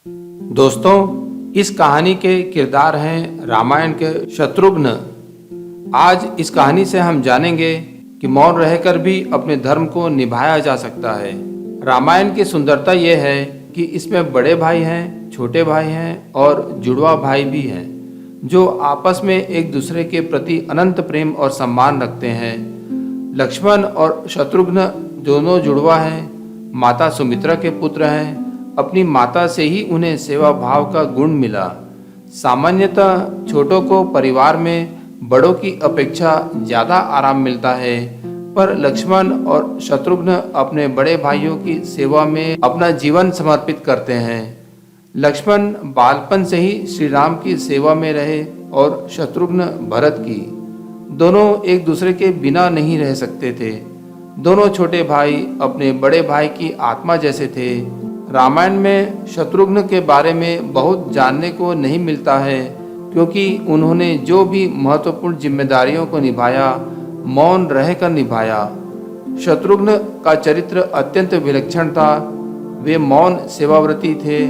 दोस्तों, इस कहानी के किरदार हैं रामायण के शत्रुघ्न। आज इस कहानी से हम जानेंगे कि मौन रहकर भी अपने धर्म को निभाया जा सकता है। रामायण की सुंदरता यह है कि इसमें बड़े भाई हैं, छोटे भाई हैं और जुड़वा भाई भी हैं, जो आपस में एक दूसरे के प्रति अनंत प्रेम और सम्मान रखते हैं। लक्ष्मण और शत्रुघ्न दोनों जुड़वा हैं, माता सुमित्रा के पुत्र हैं। अपनी माता से ही उन्हें सेवा भाव का गुण मिला। सामान्यतः छोटों को परिवार में बड़ों की अपेक्षा ज़्यादा आराम मिलता है, पर लक्ष्मण और शत्रुघ्न अपने बड़े भाइयों की सेवा में अपना जीवन समर्पित करते हैं। लक्ष्मण बालपन से ही श्री राम की सेवा में रहे और शत्रुघ्न भरत की। दोनों एक दूसरे के बिना नहीं रह सकते थे। दोनों छोटे भाई अपने बड़े भाई की आत्मा जैसे थे। रामायण में शत्रुघ्न के बारे में बहुत जानने को नहीं मिलता है, क्योंकि उन्होंने जो भी महत्वपूर्ण जिम्मेदारियों को निभाया, मौन रहकर निभाया। शत्रुघ्न का चरित्र अत्यंत विलक्षण था। वे मौन सेवाव्रती थे।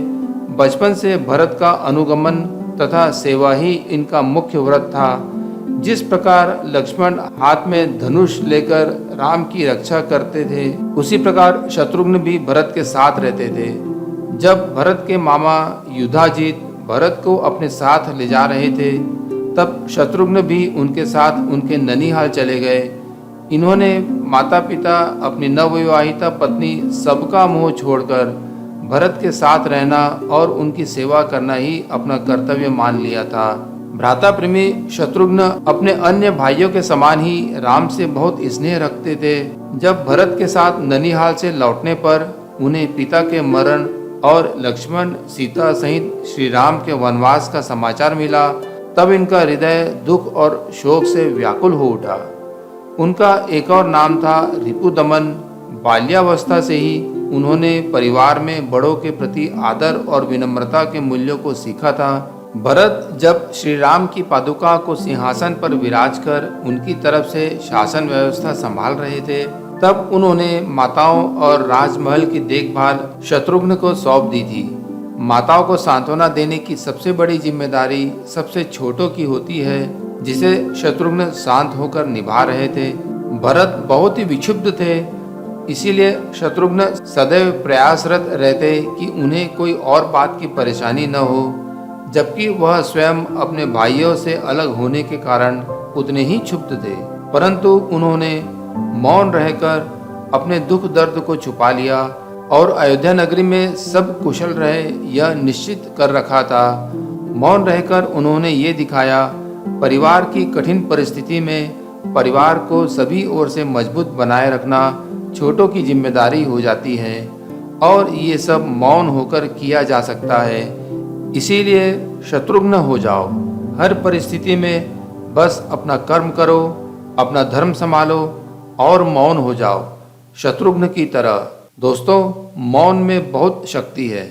बचपन से भरत का अनुगमन तथा सेवा ही इनका मुख्य व्रत था। जिस प्रकार लक्ष्मण हाथ में धनुष लेकर राम की रक्षा करते थे, उसी प्रकार शत्रुघ्न भी भरत के साथ रहते थे। जब भरत के मामा युधाजित भरत को अपने साथ ले जा रहे थे, तब शत्रुघ्न भी उनके साथ उनके ननिहाल चले गए। इन्होंने माता पिता, अपनी नवविवाहिता पत्नी सबका मोह छोड़कर भरत के साथ रहना और उनकी सेवा करना ही अपना कर्तव्य मान लिया था। भ्राता प्रेमी शत्रुघ्न अपने अन्य भाइयों के समान ही राम से बहुत स्नेह रखते थे। जब भरत के साथ ननिहाल से लौटने पर उन्हें पिता के मरण और लक्ष्मण सीता सहित श्री राम के वनवास का समाचार मिला, तब इनका हृदय दुख और शोक से व्याकुल हो उठा। उनका एक और नाम था रिपुदमन। बाल्यावस्था से ही उन्होंने परिवार में बड़ों के प्रति आदर और विनम्रता के मूल्यों को सीखा था। भरत जब श्री राम की पादुका को सिंहासन पर विराज कर उनकी तरफ से शासन व्यवस्था संभाल रहे थे, तब उन्होंने माताओं और राजमहल की देखभाल शत्रुघ्न को सौंप दी थी। माताओं को सांत्वना देने की सबसे बड़ी जिम्मेदारी सबसे छोटों की होती है, जिसे शत्रुघ्न शांत होकर निभा रहे थे। भरत बहुत ही विक्षुब्ध थे, इसीलिए शत्रुघ्न सदैव प्रयासरत रहते कि उन्हें कोई और बात की परेशानी न हो, जबकि वह स्वयं अपने भाइयों से अलग होने के कारण उतने ही क्षुब्ध थे। परंतु उन्होंने मौन रहकर अपने दुख दर्द को छुपा लिया और अयोध्या नगरी में सब कुशल रहे यह निश्चित कर रखा था। मौन रहकर उन्होंने ये दिखाया, परिवार की कठिन परिस्थिति में परिवार को सभी ओर से मजबूत बनाए रखना छोटों की जिम्मेदारी हो जाती है, और ये सब मौन होकर किया जा सकता है। इसीलिए शत्रुघ्न हो जाओ। हर परिस्थिति में बस अपना कर्म करो, अपना धर्म संभालो और मौन हो जाओ, शत्रुघ्न की तरह। दोस्तों, मौन में बहुत शक्ति है।